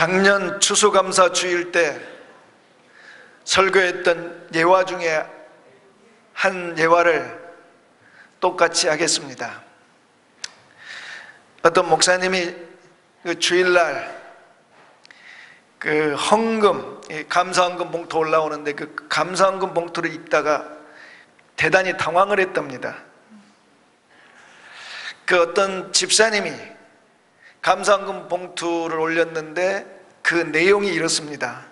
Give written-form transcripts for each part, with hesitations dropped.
작년 추수감사 주일 때 설교했던 예화 중에 한 예화를 똑같이 하겠습니다. 어떤 목사님이 그 주일날 그 헌금, 감사헌금 봉투 올라오는데 그 감사헌금 봉투를 읽다가 대단히 당황을 했답니다. 그 어떤 집사님이 감사헌금 봉투를 올렸는데 그 내용이 이렇습니다.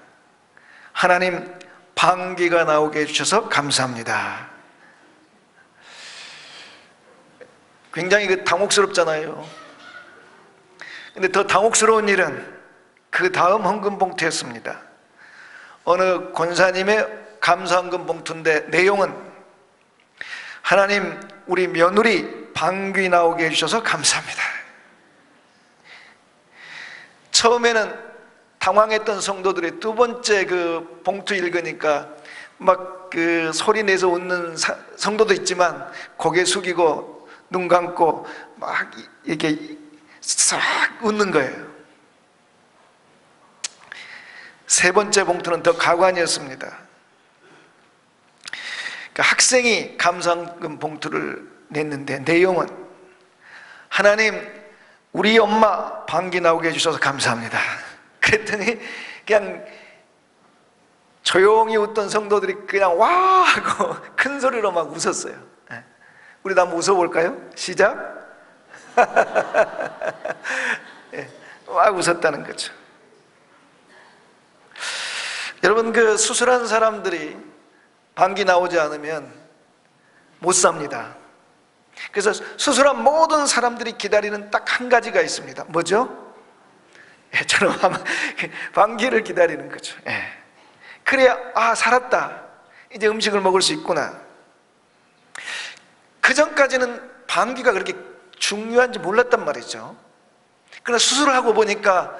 하나님, 방귀가 나오게 해주셔서 감사합니다. 굉장히 그 당혹스럽잖아요. 근데 더 당혹스러운 일은 그 다음 헌금 봉투였습니다. 어느 권사님의 감사헌금 봉투인데 내용은 하나님, 우리 며느리 방귀 나오게 해주셔서 감사합니다. 처음에는 당황했던 성도들이 두 번째 그 봉투 읽으니까 막 그 소리 내서 웃는 성도도 있지만 고개 숙이고 눈 감고 막 이렇게 싹 웃는 거예요. 세 번째 봉투는 더 가관이었습니다. 그러니까 학생이 감사헌금 봉투를 냈는데 내용은 하나님, 우리 엄마 방귀 나오게 해주셔서 감사합니다. 그랬더니 그냥 조용히 웃던 성도들이 그냥 와 하고 큰 소리로 막 웃었어요. 우리도 한번 웃어볼까요? 시작. 막 웃었다는 거죠. 여러분, 그 수술한 사람들이 방귀 나오지 않으면 못 삽니다. 그래서 수술한 모든 사람들이 기다리는 딱 한 가지가 있습니다. 뭐죠? 저는 아마 방귀를 기다리는 거죠. 그래야 살았다, 이제 음식을 먹을 수 있구나. 그 전까지는 방귀가 그렇게 중요한지 몰랐단 말이죠. 그러나 수술을 하고 보니까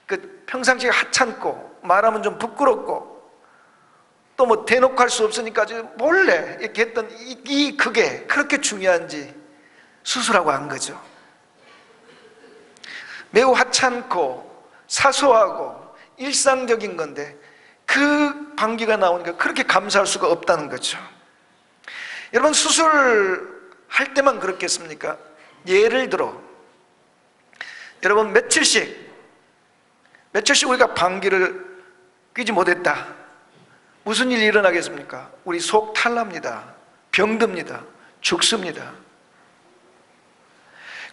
그 평상시에 하찮고 말하면 좀 부끄럽고 또 뭐 대놓고 할 수 없으니까 몰래 이렇게 했던 그게 그렇게 중요한지 수술하고 한 거죠. 매우 하찮고 사소하고 일상적인 건데 그 방귀가 나오니까 그렇게 감사할 수가 없다는 거죠. 여러분, 수술할 때만 그렇겠습니까? 예를 들어 여러분, 며칠씩 우리가 방귀를 뀌지 못했다. 무슨 일이 일어나겠습니까? 우리 속 탈납니다. 병듭니다. 죽습니다.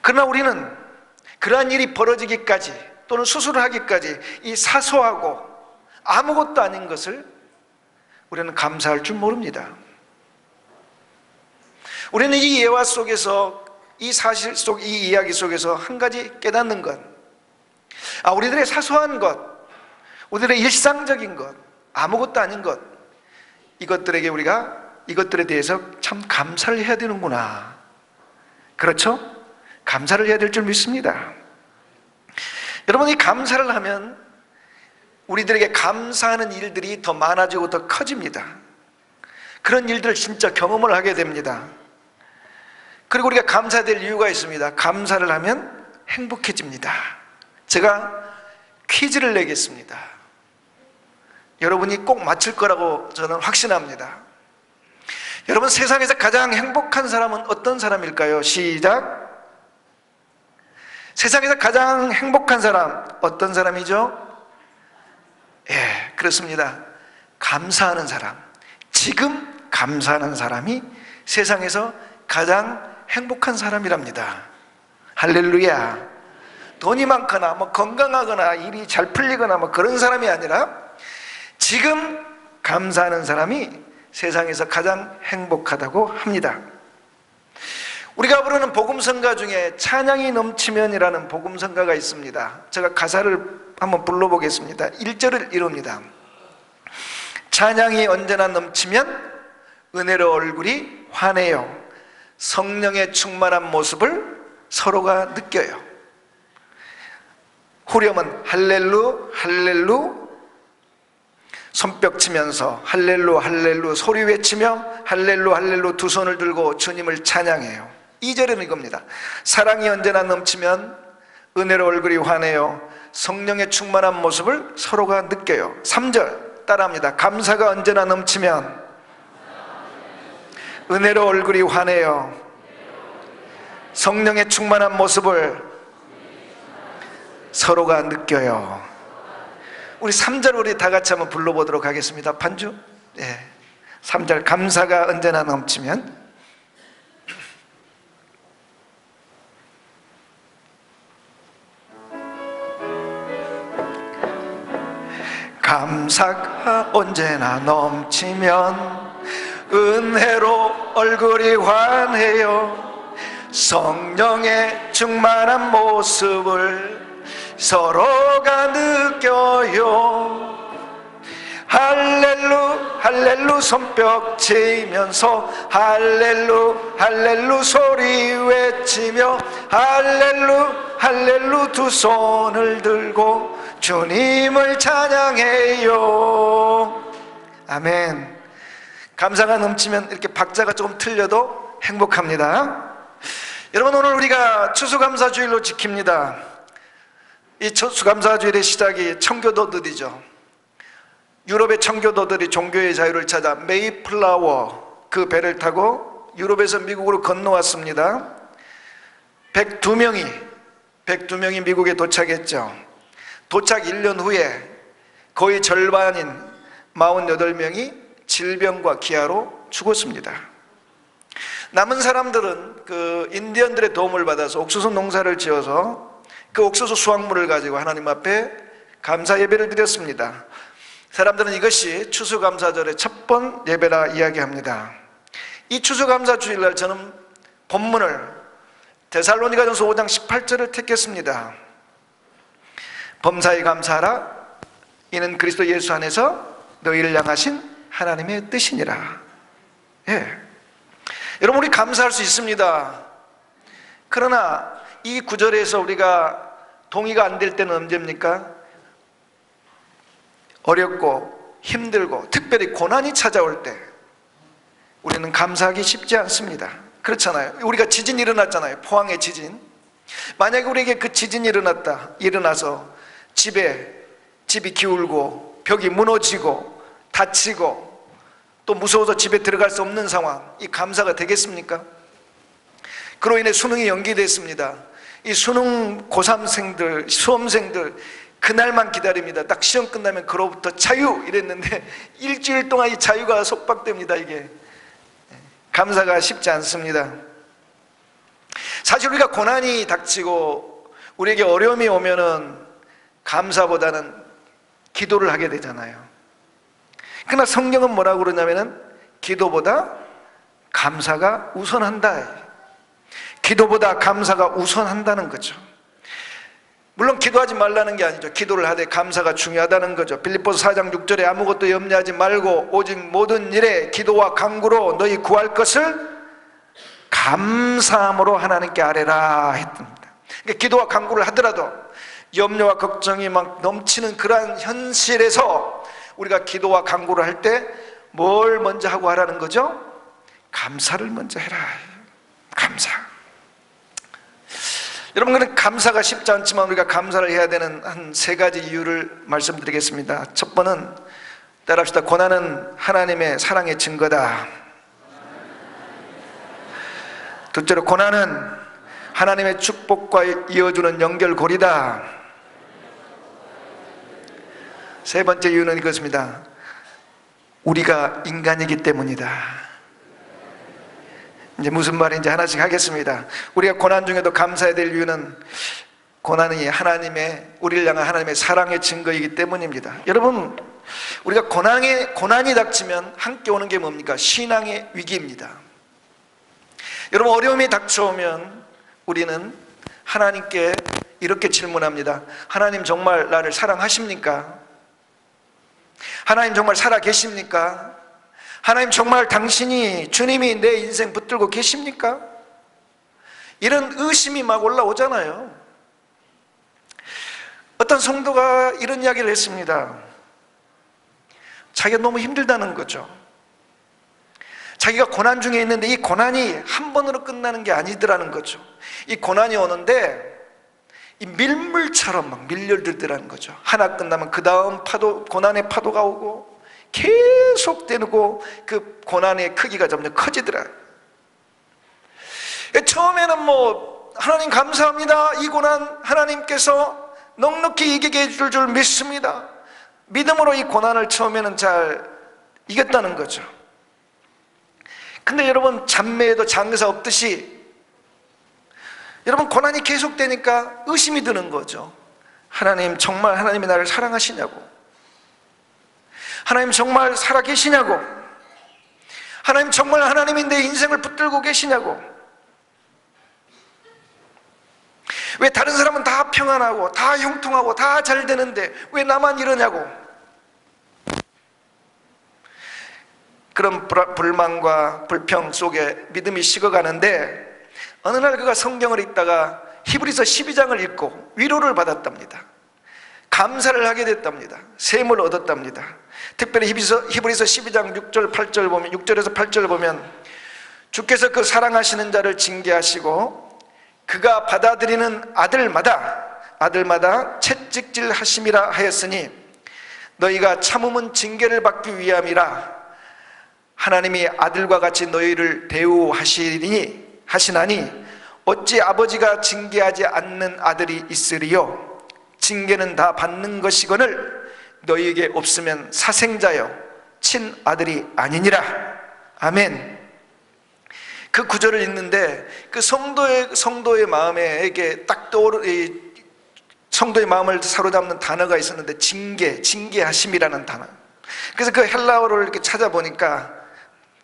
그러나 우리는 그러한 일이 벌어지기까지 또는 수술을 하기까지 이 사소하고 아무것도 아닌 것을 우리는 감사할 줄 모릅니다. 우리는 이 예화 속에서, 이 사실 속, 이 이야기 속에서 한 가지 깨닫는 것, 우리들의 사소한 것, 우리들의 일상적인 것, 아무것도 아닌 것, 이것들에게 우리가 이것들에 대해서 참 감사를 해야 되는구나. 그렇죠? 감사를 해야 될 줄 믿습니다. 여러분, 이 감사를 하면 우리들에게 감사하는 일들이 더 많아지고 더 커집니다. 그런 일들을 진짜 경험을 하게 됩니다. 그리고 우리가 감사될 이유가 있습니다. 감사를 하면 행복해집니다. 제가 퀴즈를 내겠습니다. 여러분이 꼭 맞출 거라고 저는 확신합니다. 여러분, 세상에서 가장 행복한 사람은 어떤 사람일까요? 시작. 세상에서 가장 행복한 사람 어떤 사람이죠? 그렇습니다. 감사하는 사람, 지금 감사하는 사람이 세상에서 가장 행복한 사람이랍니다. 할렐루야. 돈이 많거나 뭐 건강하거나 일이 잘 풀리거나 뭐 그런 사람이 아니라 지금 감사하는 사람이 세상에서 가장 행복하다고 합니다. 우리가 부르는 복음성가 중에 찬양이 넘치면이라는 복음성가가 있습니다. 제가 가사를 한번 불러보겠습니다. 1절을 이룹니다. 찬양이 언제나 넘치면 은혜로 얼굴이 환해요. 성령의 충만한 모습을 서로가 느껴요. 후렴은 할렐루 할렐루, 손뼉 치면서 할렐루 할렐루 소리 외치며 할렐루 할렐루 두 손을 들고 주님을 찬양해요. 2절은 이겁니다. 사랑이 언제나 넘치면 은혜로 얼굴이 환해요. 성령의 충만한 모습을 서로가 느껴요. 3절 따라합니다. 감사가 언제나 넘치면 은혜로 얼굴이 환해요. 성령의 충만한 모습을 서로가 느껴요. 우리 3절 우리 다 같이 한번 불러보도록 하겠습니다. 반주. 예. 3절 감사가 언제나 넘치면. 감사가 언제나 넘치면 은혜로 얼굴이 환해요. 성령의 충만한 모습을 서로가 느껴요. 할렐루 할렐루 손뼉 치면서 할렐루 할렐루 소리 외치며 할렐루 할렐루 두 손을 들고 주님을 찬양해요. 아멘. 감사가 넘치면 이렇게 박자가 조금 틀려도 행복합니다. 여러분, 오늘 우리가 추수감사주일로 지킵니다. 이 추수감사주일의 시작이 청교도들이죠. 유럽의 청교도들이 종교의 자유를 찾아 메이플라워 그 배를 타고 유럽에서 미국으로 건너왔습니다. 102명이 미국에 도착했죠. 도착 1년 후에 거의 절반인 48명이 질병과 기아로 죽었습니다. 남은 사람들은 그 인디언들의 도움을 받아서 옥수수 농사를 지어서 그 옥수수 수확물을 가지고 하나님 앞에 감사 예배를 드렸습니다. 사람들은 이것이 추수감사절의 첫 번 예배라 이야기합니다. 이 추수감사 주일날 저는 본문을 데살로니가전서 5장 18절을 택했습니다. 범사에 감사하라. 이는 그리스도 예수 안에서 너희를 향하신 하나님의 뜻이니라. 예. 여러분, 우리 감사할 수 있습니다. 그러나 이 구절에서 우리가 동의가 안 될 때는 언제입니까? 어렵고 힘들고 특별히 고난이 찾아올 때 우리는 감사하기 쉽지 않습니다. 그렇잖아요. 우리가 지진이 일어났잖아요. 포항의 지진. 만약에 우리에게 그 지진이 일어나서 집이 기울고 벽이 무너지고 다치고 또 무서워서 집에 들어갈 수 없는 상황, 이 감사가 되겠습니까? 그로 인해 수능이 연기됐습니다. 이 수능 고3생들, 수험생들 그날만 기다립니다. 딱 시험 끝나면 그로부터 자유 이랬는데 일주일 동안 이 자유가 속박됩니다. 이게 감사가 쉽지 않습니다. 사실 우리가 고난이 닥치고 우리에게 어려움이 오면은 감사보다는 기도를 하게 되잖아요. 그러나 성경은 뭐라고 그러냐면은 기도보다 감사가 우선한다. 기도보다 감사가 우선한다는 거죠. 물론 기도하지 말라는 게 아니죠. 기도를 하되 감사가 중요하다는 거죠. 빌립보서 4장 6절에 아무것도 염려하지 말고 오직 모든 일에 기도와 간구로 너희 구할 것을 감사함으로 하나님께 아뢰라 했답니다. 그러니까 기도와 간구를 하더라도 염려와 걱정이 막 넘치는 그러한 현실에서 우리가 기도와 간구를 할 때 뭘 먼저 하고 하라는 거죠? 감사를 먼저 해라. 감사. 여러분, 감사가 쉽지 않지만 우리가 감사를 해야 되는 한 3가지 이유를 말씀드리겠습니다. 첫 번은 따라합시다. 고난은 하나님의 사랑의 증거다. 둘째로 고난은 하나님의 축복과 이어주는 연결고리다. 세 번째 이유는 이것입니다. 우리가 인간이기 때문이다. 이제 무슨 말인지 하나씩 하겠습니다. 우리가 고난 중에도 감사해야 될 이유는 고난이 우리를 향한 하나님의 사랑의 증거이기 때문입니다. 여러분, 우리가 고난이 닥치면 함께 오는 게 뭡니까? 신앙의 위기입니다. 여러분, 어려움이 닥쳐오면 우리는 하나님께 이렇게 질문합니다. 하나님 정말 나를 사랑하십니까? 하나님 정말 살아 계십니까? 하나님 정말 주님이 내 인생 붙들고 계십니까? 이런 의심이 막 올라오잖아요. 어떤 성도가 이런 이야기를 했습니다. 자기가 너무 힘들다는 거죠. 자기가 고난 중에 있는데 이 고난이 한 번으로 끝나는 게 아니더라는 거죠. 이 고난이 오는데 이 밀물처럼 막 밀려들더라는 거죠. 하나 끝나면 그 다음 파도, 고난의 파도가 오고 계속 되고 그 고난의 크기가 점점 커지더라. 처음에는 뭐 하나님 감사합니다, 이 고난 하나님께서 넉넉히 이기게 해줄 줄 믿습니다. 믿음으로 이 고난을 처음에는 잘 이겼다는 거죠. 근데 여러분, 잡매에도 장사 없듯이 여러분, 고난이 계속되니까 의심이 드는 거죠. 하나님, 정말 하나님이 나를 사랑하시냐고, 하나님 정말 살아계시냐고, 하나님 정말 하나님이 내 인생을 붙들고 계시냐고, 왜 다른 사람은 다 평안하고 다 형통하고 다 잘 되는데 왜 나만 이러냐고, 그런 불만과 불평 속에 믿음이 식어가는데, 어느 날 그가 성경을 읽다가 히브리서 12장을 읽고 위로를 받았답니다. 감사를 하게 됐답니다. 샘을 얻었답니다. 특별히 히브리서 12장 6절 8절 보면, 6절에서 8절 보면, 주께서 그 사랑하시는 자를 징계하시고 그가 받아들이는 아들마다 채찍질 하심이라 하였으니 너희가 참음은 징계를 받기 위함이라. 하나님이 아들과 같이 너희를 대우하시나니 어찌 아버지가 징계하지 않는 아들이 있으리요. 징계는 다 받는 것이거늘 너희에게 없으면 사생자여 친아들이 아니니라. 아멘. 그 구절을 읽는데 그 성도의 마음에 이렇게 딱 성도의 마음을 사로잡는 단어가 있었는데, 징계하심이라는 단어. 그래서 그 헬라어를 이렇게 찾아보니까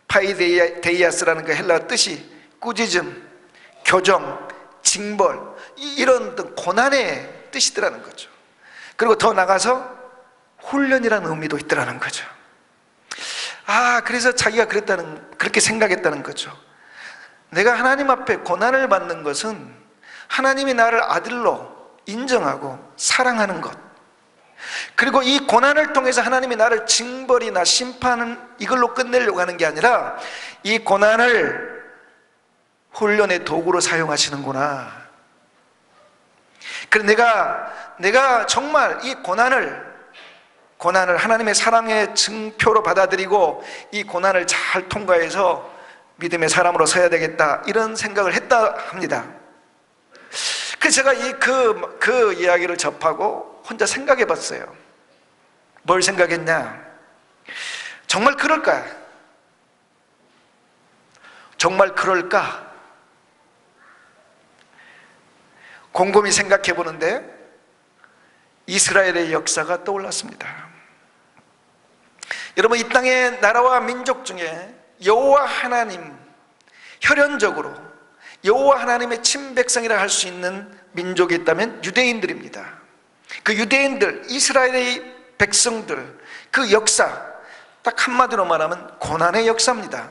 파이데이아스라는 그 헬라어 뜻이 꾸짖음, 교정, 징벌, 이런 고난의 뜻이더라는 거죠. 그리고 더 나가서 훈련이라는 의미도 있더라는 거죠. 그래서 자기가 그렇게 생각했다는 거죠. 내가 하나님 앞에 고난을 받는 것은 하나님이 나를 아들로 인정하고 사랑하는 것, 그리고 이 고난을 통해서 하나님이 나를 징벌이나 심판은 이걸로 끝내려고 하는 게 아니라 이 고난을 훈련의 도구로 사용하시는구나. 그래서 내가 정말 이 고난을 하나님의 사랑의 증표로 받아들이고 이 고난을 잘 통과해서 믿음의 사람으로 서야 되겠다, 이런 생각을 했다 합니다. 그래서 제가 그 이야기를 접하고 혼자 생각해 봤어요. 뭘 생각했냐? 정말 그럴까? 정말 그럴까? 곰곰이 생각해 보는데 이스라엘의 역사가 떠올랐습니다. 여러분, 이 땅의 나라와 민족 중에 여호와 하나님, 혈연적으로 여호와 하나님의 친백성이라 할 수 있는 민족이 있다면 유대인들입니다. 그 유대인들, 이스라엘의 백성들, 그 역사, 딱 한마디로 말하면 고난의 역사입니다.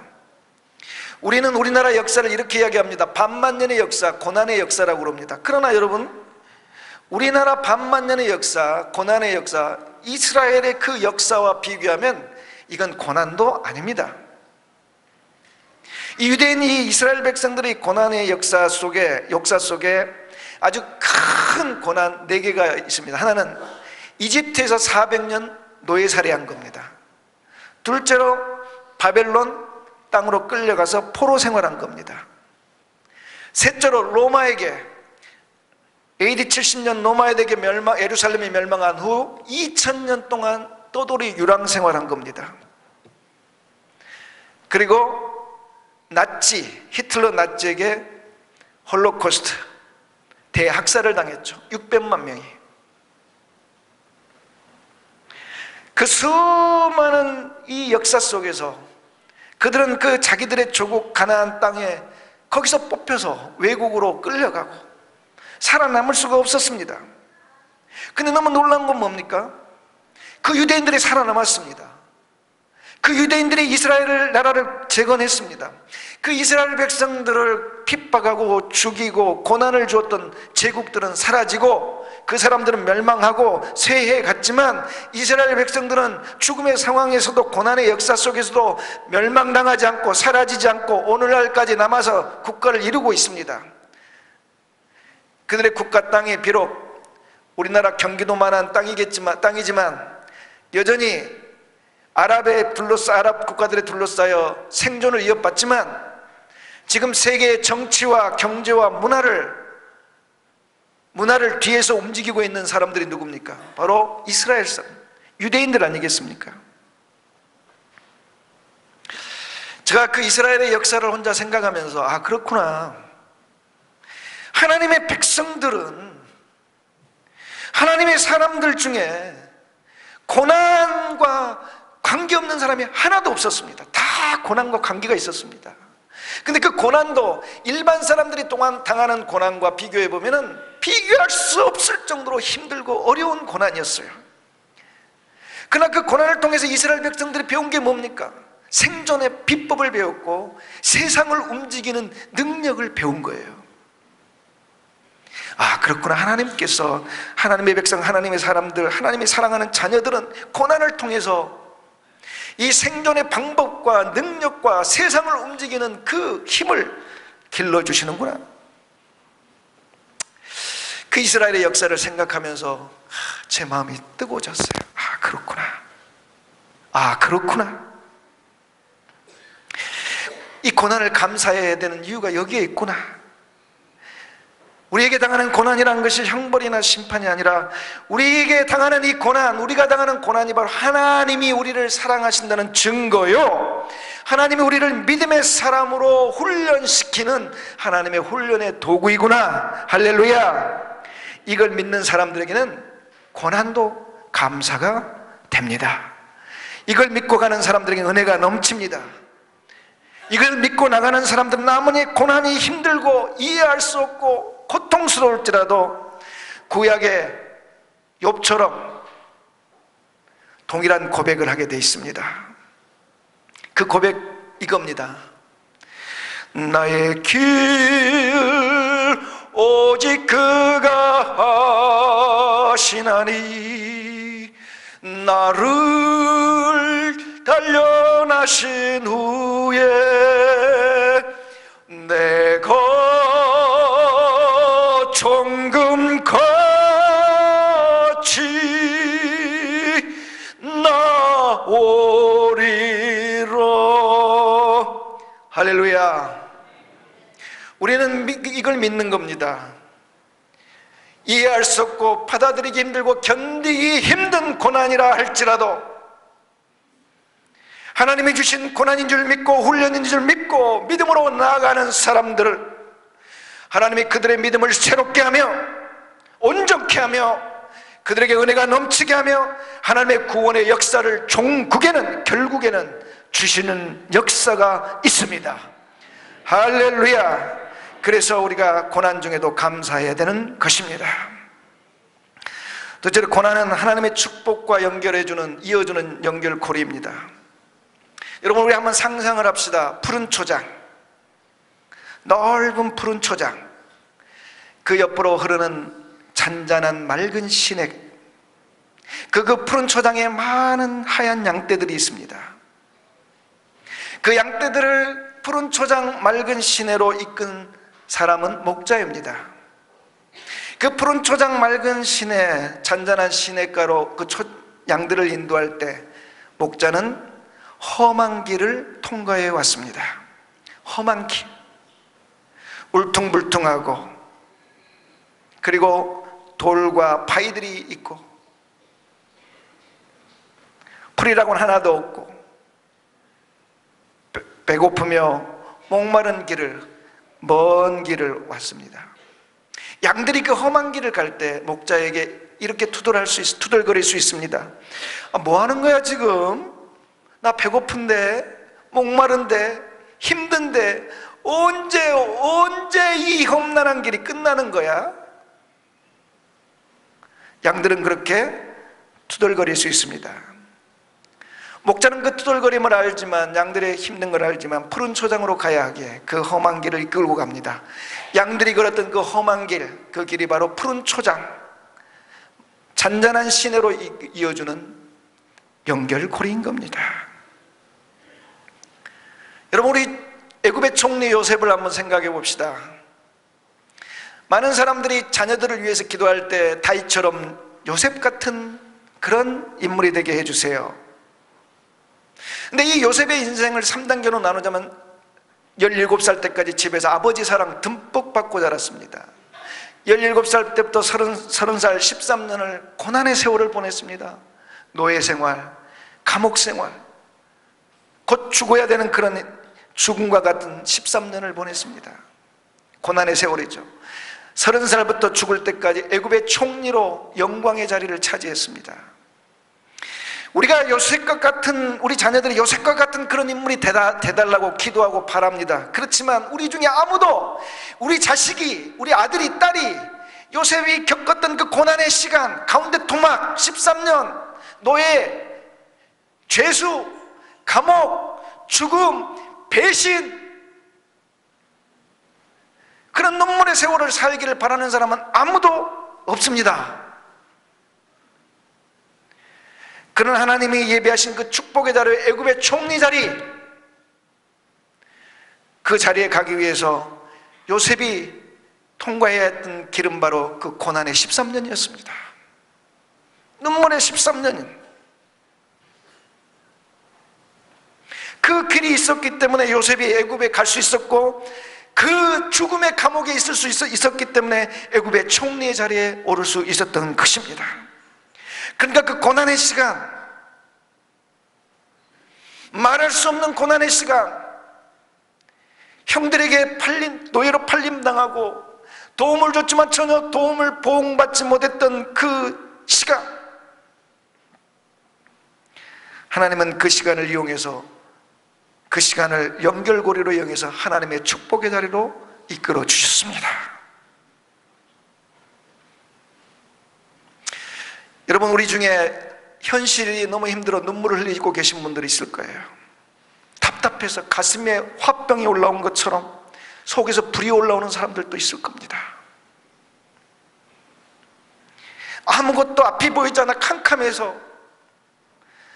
우리는 우리나라 역사를 이렇게 이야기합니다. 반만년의 역사, 고난의 역사라고 그럽니다. 그러나 여러분, 우리나라 반만년의 역사, 고난의 역사, 이스라엘의 그 역사와 비교하면 이건 고난도 아닙니다. 이 유대인, 이 이스라엘 백성들의 고난의 역사 속에 아주 큰 고난 4개가 있습니다. 하나는 이집트에서 400년 노예살이한 겁니다. 둘째로 바벨론 땅으로 끌려가서 포로 생활한 겁니다. 셋째로 로마에게 AD 70년 로마에게 예루살렘이 멸망한 후 2000년 동안 떠돌이 유랑 생활한 겁니다. 그리고 히틀러 나치에게 홀로코스트, 대학살을 당했죠. 600만 명이. 그 수많은 이 역사 속에서 그들은 그 자기들의 조국 가나안 땅에 거기서 뽑혀서 외국으로 끌려가고 살아남을 수가 없었습니다. 근데 너무 놀라운 건 뭡니까? 그 유대인들이 살아남았습니다. 그 유대인들이 이스라엘 나라를 재건했습니다. 그 이스라엘 백성들을 핍박하고 죽이고 고난을 주었던 제국들은 사라지고 그 사람들은 멸망하고 쇠해에 갔지만 이스라엘 백성들은 죽음의 상황에서도 고난의 역사 속에서도 멸망당하지 않고 사라지지 않고 오늘날까지 남아서 국가를 이루고 있습니다. 그들의 국가 땅이 비록 우리나라 경기도만한 땅이지만 여전히 아랍 국가들에 둘러싸여 생존을 이어받지만 지금 세계의 정치와 경제와 문화를 뒤에서 움직이고 있는 사람들이 누굽니까? 바로 이스라엘 사람, 유대인들 아니겠습니까? 제가 그 이스라엘의 역사를 혼자 생각하면서 아, 그렇구나. 하나님의 백성들은 하나님의 사람들 중에 고난과 관계없는 사람이 하나도 없었습니다. 다 고난과 관계가 있었습니다. 근데 그 고난도 일반 사람들이 당하는 고난과 비교해 보면은 비교할 수 없을 정도로 힘들고 어려운 고난이었어요. 그러나 그 고난을 통해서 이스라엘 백성들이 배운 게 뭡니까? 생존의 비법을 배웠고 세상을 움직이는 능력을 배운 거예요. 아, 그렇구나. 하나님께서 하나님의 백성, 하나님의 사람들, 하나님의 사랑하는 자녀들은 고난을 통해서 이 생존의 방법과 능력과 세상을 움직이는 그 힘을 길러주시는구나. 그 이스라엘의 역사를 생각하면서 제 마음이 뜨거워졌어요. 아, 그렇구나. 아, 그렇구나. 이 고난을 감사해야 되는 이유가 여기에 있구나. 우리에게 당하는 고난이라는 것이 형벌이나 심판이 아니라 우리에게 당하는 이 고난, 우리가 당하는 고난이 바로 하나님이 우리를 사랑하신다는 증거요, 하나님이 우리를 믿음의 사람으로 훈련시키는 하나님의 훈련의 도구이구나. 할렐루야. 이걸 믿는 사람들에게는 고난도 감사가 됩니다. 이걸 믿고 가는 사람들에게 은혜가 넘칩니다. 이걸 믿고 나가는 사람들은 아무리 고난이 힘들고 이해할 수 없고 고통스러울지라도 구약의 욥처럼 동일한 고백을 하게 돼 있습니다. 그 고백 이겁니다. 나의 길 오직 그가 하시나니 나를 단련하신 후에 내가 정금같이 나오리라. 할렐루야. 우리는 이걸 믿는 겁니다. 이해할 수 없고 받아들이기 힘들고 견디기 힘든 고난이라 할지라도 하나님이 주신 고난인 줄 믿고 훈련인 줄 믿고 믿음으로 나아가는 사람들을 하나님이 그들의 믿음을 새롭게 하며 온전케 하며 그들에게 은혜가 넘치게 하며 하나님의 구원의 역사를 결국에는 주시는 역사가 있습니다. 할렐루야. 그래서 우리가 고난 중에도 감사해야 되는 것입니다. 둘째로, 고난은 하나님의 축복과 이어주는 연결고리입니다. 여러분, 우리 한번 상상을 합시다. 푸른 초장, 넓은 푸른 초장, 그 옆으로 흐르는 잔잔한 맑은 시냇, 그 푸른 초장에 많은 하얀 양떼들이 있습니다. 그 양떼들을 푸른 초장 맑은 시내로 이끈 사람은 목자입니다. 그 푸른 초장 맑은 시내, 잔잔한 시냇가로 그 양들을 인도할 때 목자는 험한 길을 통과해 왔습니다. 험한 길, 울퉁불퉁하고 그리고 돌과 바위들이 있고 풀이라고는 하나도 없고 배고프며 목마른 먼 길을 왔습니다. 양들이 그 험한 길을 갈 때 목자에게 이렇게 투덜거릴 수 있습니다. 아, 뭐 하는 거야 지금? 나 배고픈데, 목마른데, 힘든데 언제 이 험난한 길이 끝나는 거야? 양들은 그렇게 투덜거릴 수 있습니다. 목자는 그 투덜거림을 알지만, 양들의 힘든 걸 알지만 푸른 초장으로 가야 하기에 그 험한 길을 이끌고 갑니다. 양들이 걸었던 그 험한 길, 그 길이 바로 푸른 초장, 잔잔한 시내로 이어주는 연결고리인 겁니다. 여러분, 우리 애굽의 총리 요셉을 한번 생각해 봅시다. 많은 사람들이 자녀들을 위해서 기도할 때 다윗처럼 요셉 같은 그런 인물이 되게 해주세요. 근데 이 요셉의 인생을 3단계로 나누자면 17살 때까지 집에서 아버지 사랑 듬뿍 받고 자랐습니다. 17살 때부터 30살 13년을 고난의 세월을 보냈습니다. 노예 생활, 감옥 생활, 곧 죽어야 되는 그런 죽음과 같은 13년을 보냈습니다. 고난의 세월이죠. 30살부터 죽을 때까지 애굽의 총리로 영광의 자리를 차지했습니다. 우리가 요셉과 같은, 우리 자녀들이 요셉과 같은 그런 인물이 되달라고 기도하고 바랍니다. 그렇지만 우리 중에 아무도, 우리 자식이, 우리 아들이, 딸이 요셉이 겪었던 그 고난의 시간 가운데 토막, 13년, 노예, 죄수, 감옥, 죽음, 배신, 그런 눈물의 세월을 살기를 바라는 사람은 아무도 없습니다. 그런 하나님이 예비하신 그 축복의 자리, 애굽의 총리 자리, 그 자리에 가기 위해서 요셉이 통과해야 했던 길은 바로 그 고난의 13년이었습니다. 눈물의 13년. 그 길이 있었기 때문에 요셉이 애굽에 갈 수 있었고, 그 죽음의 감옥에 있을 수 있었기 때문에 애굽의 총리의 자리에 오를 수 있었던 것입니다. 그러니까 그 고난의 시간, 말할 수 없는 고난의 시간, 형들에게 노예로 팔림당하고 도움을 줬지만 전혀 도움을 보응받지 못했던 그 시간, 하나님은 그 시간을 이용해서, 그 시간을 연결고리로 이용해서 하나님의 축복의 자리로 이끌어 주셨습니다. 여러분, 우리 중에 현실이 너무 힘들어 눈물을 흘리고 계신 분들이 있을 거예요. 답답해서 가슴에 화병이 올라온 것처럼 속에서 불이 올라오는 사람들도 있을 겁니다. 아무것도 앞이 보이지 않아 캄캄해서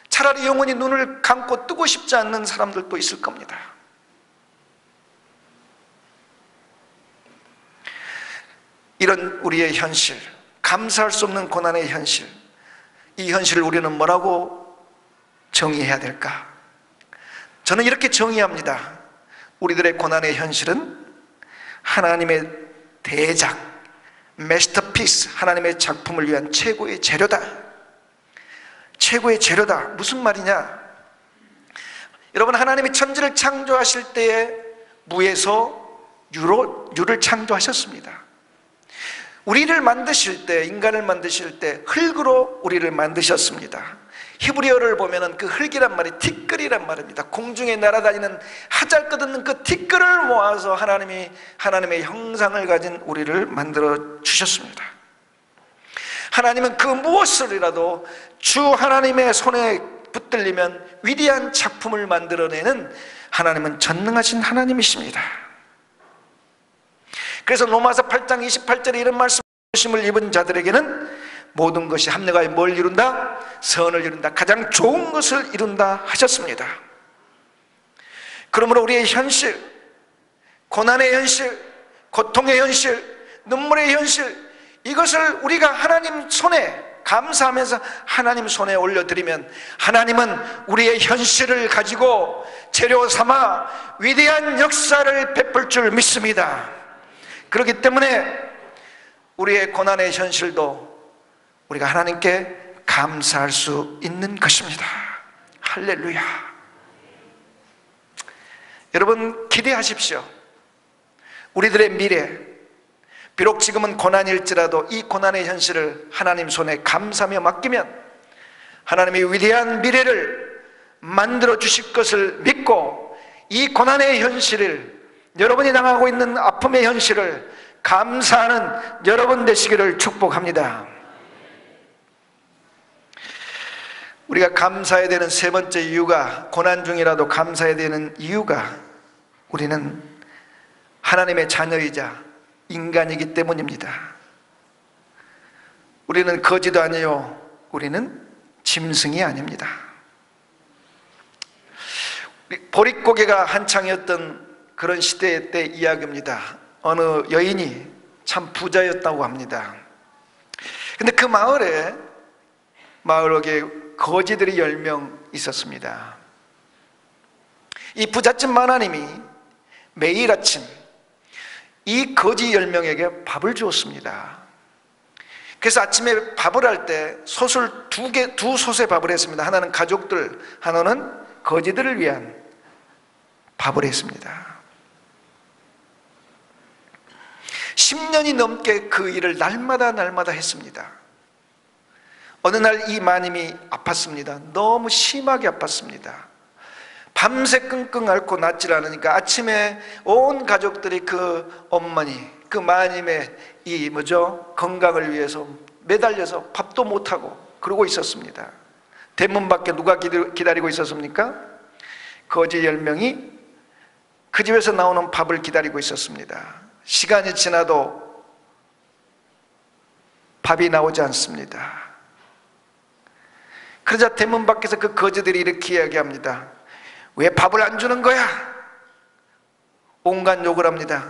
차라리 영원히 눈을 감고 뜨고 싶지 않는 사람들도 있을 겁니다. 이런 우리의 현실, 감사할 수 없는 고난의 현실, 이 현실을 우리는 뭐라고 정의해야 될까? 저는 이렇게 정의합니다. 우리들의 고난의 현실은 하나님의 대작, 마스터피스, 하나님의 작품을 위한 최고의 재료다. 최고의 재료다. 무슨 말이냐? 여러분, 하나님이 천지를 창조하실 때에 무에서 유를 창조하셨습니다. 우리를 만드실 때, 인간을 만드실 때 흙으로 우리를 만드셨습니다. 히브리어를 보면은 그 흙이란 말이 티끌이란 말입니다. 공중에 날아다니는 하잘것없는 그 티끌을 모아서 하나님이 하나님의 형상을 가진 우리를 만들어 주셨습니다. 하나님은 그 무엇을이라도 주 하나님의 손에 붙들리면 위대한 작품을 만들어내는, 하나님은 전능하신 하나님이십니다. 그래서 로마서 8장 28절에 이런 말씀을 입은 자들에게는 모든 것이 합력하여 뭘 이룬다? 선을 이룬다. 가장 좋은 것을 이룬다 하셨습니다. 그러므로 우리의 현실, 고난의 현실, 고통의 현실, 눈물의 현실, 이것을 우리가 하나님 손에 감사하면서 하나님 손에 올려드리면 하나님은 우리의 현실을 가지고 재료 삼아 위대한 역사를 베풀 줄 믿습니다. 그렇기 때문에 우리의 고난의 현실도 우리가 하나님께 감사할 수 있는 것입니다. 할렐루야. 여러분, 기대하십시오. 우리들의 미래, 비록 지금은 고난일지라도 이 고난의 현실을 하나님 손에 감사하며 맡기면 하나님이 위대한 미래를 만들어 주실 것을 믿고, 이 고난의 현실을, 여러분이 당하고 있는 아픔의 현실을 감사하는 여러분 되시기를 축복합니다. 우리가 감사해야 되는 세 번째 이유가, 고난 중이라도 감사해야 되는 이유가, 우리는 하나님의 자녀이자 인간이기 때문입니다. 우리는 거지도 아니요, 우리는 짐승이 아닙니다. 보릿고개가 한창이었던 그런 시대 때 이야기입니다. 어느 여인이 참 부자였다고 합니다. 근데 그 마을에 거지들이 10명 있었습니다. 이 부잣집 마나님이 매일 아침 이 거지 10명에게 밥을 주었습니다. 그래서 아침에 밥을 할 때 솥을 두 솥에 밥을 했습니다. 하나는 가족들, 하나는 거지들을 위한 밥을 했습니다. 10년이 넘게 그 일을 날마다 했습니다. 어느 날 이 마님이 아팠습니다. 너무 심하게 아팠습니다. 밤새 끙끙 앓고 낫질 않으니까 아침에 온 가족들이 그 어머니, 그 마님의 건강을 위해서 매달려서 밥도 못하고 그러고 있었습니다. 대문 밖에 누가 기다리고 있었습니까? 거지 10명이 그 집에서 나오는 밥을 기다리고 있었습니다. 시간이 지나도 밥이 나오지 않습니다. 그러자 대문 밖에서 그 거지들이 이렇게 이야기합니다. 왜 밥을 안 주는 거야? 온갖 욕을 합니다.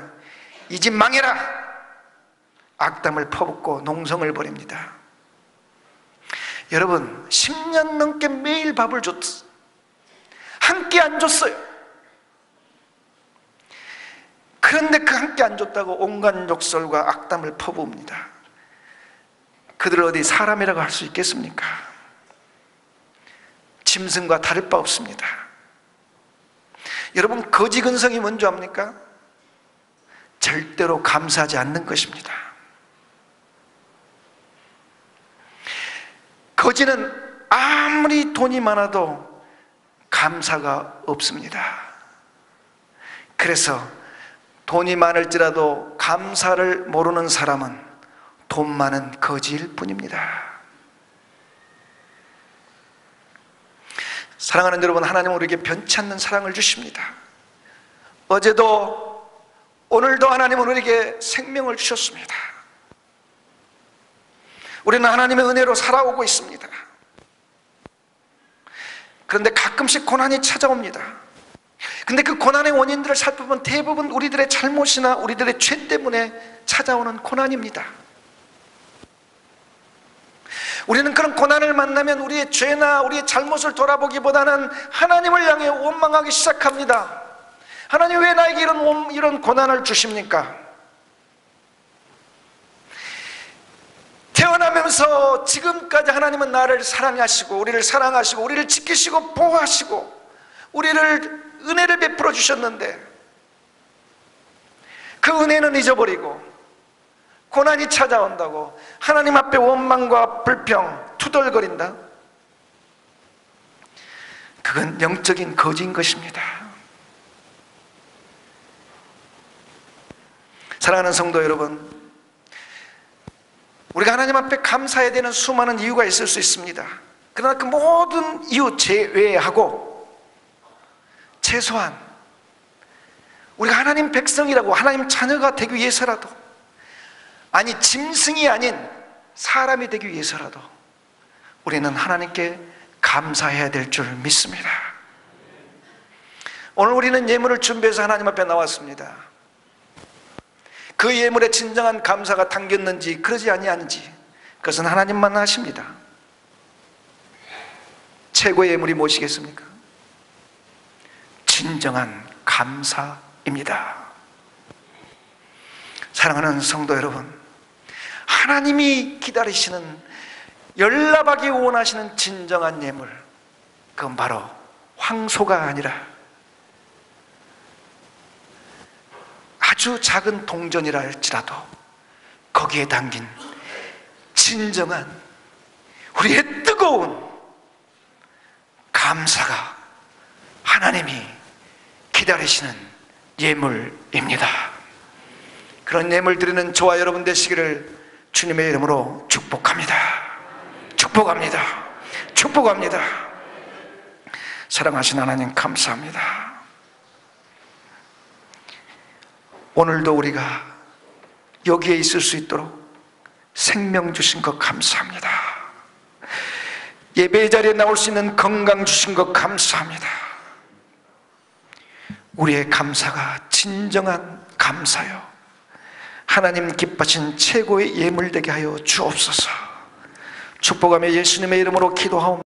이 집 망해라! 악담을 퍼붓고 농성을 벌입니다. 여러분, 10년 넘게 매일 밥을 줬어. 한 끼 안 줬어요. 그런데 그 한 끼 안 줬다고 온갖 욕설과 악담을 퍼부읍니다. 그들을 어디 사람이라고 할 수 있겠습니까? 짐승과 다를 바 없습니다. 여러분, 거지 근성이 뭔지 압니까? 절대로 감사하지 않는 것입니다. 거지는 아무리 돈이 많아도 감사가 없습니다. 그래서 돈이 많을지라도 감사를 모르는 사람은 돈 많은 거지일 뿐입니다. 사랑하는 여러분, 하나님은 우리에게 변치 않는 사랑을 주십니다. 어제도 오늘도 하나님은 우리에게 생명을 주셨습니다. 우리는 하나님의 은혜로 살아오고 있습니다. 그런데 가끔씩 고난이 찾아옵니다. 근데 그 고난의 원인들을 살펴보면 대부분 우리들의 잘못이나 우리들의 죄 때문에 찾아오는 고난입니다. 우리는 그런 고난을 만나면 우리의 죄나 우리의 잘못을 돌아보기보다는 하나님을 향해 원망하기 시작합니다. 하나님, 왜 나에게 이런 고난을 주십니까? 태어나면서 지금까지 하나님은 나를 사랑하시고 우리를 사랑하시고 우리를 지키시고 보호하시고 우리를 은혜를 베풀어 주셨는데 그 은혜는 잊어버리고 고난이 찾아온다고 하나님 앞에 원망과 불평, 투덜거린다? 그건 영적인 거지인 것입니다. 사랑하는 성도 여러분, 우리가 하나님 앞에 감사해야 되는 수많은 이유가 있을 수 있습니다. 그러나 그 모든 이유 제외하고 최소한 우리가 하나님 백성이라고, 하나님 자녀가 되기 위해서라도, 아니 짐승이 아닌 사람이 되기 위해서라도 우리는 하나님께 감사해야 될 줄 믿습니다. 오늘 우리는 예물을 준비해서 하나님 앞에 나왔습니다. 그 예물에 진정한 감사가 담겼는지 그러지 아니하는지 그것은 하나님만 아십니다. 최고의 예물이 무엇이겠습니까? 진정한 감사입니다. 사랑하는 성도 여러분, 하나님이 기다리시는, 연락하기 원하시는 진정한 예물, 그건 바로 황소가 아니라 아주 작은 동전이라 할지라도 거기에 담긴 진정한 우리의 뜨거운 감사가 하나님이 기다리시는 예물입니다. 그런 예물 드리는 저와 여러분 되시기를 주님의 이름으로 축복합니다. 축복합니다. 축복합니다. 사랑하신 하나님 감사합니다. 오늘도 우리가 여기에 있을 수 있도록 생명 주신 것 감사합니다. 예배 자리에 나올 수 있는 건강 주신 것 감사합니다. 우리의 감사가 진정한 감사요, 하나님 기뻐하신 최고의 예물 되게 하여 주옵소서. 축복하며 예수님의 이름으로 기도하옵나이다.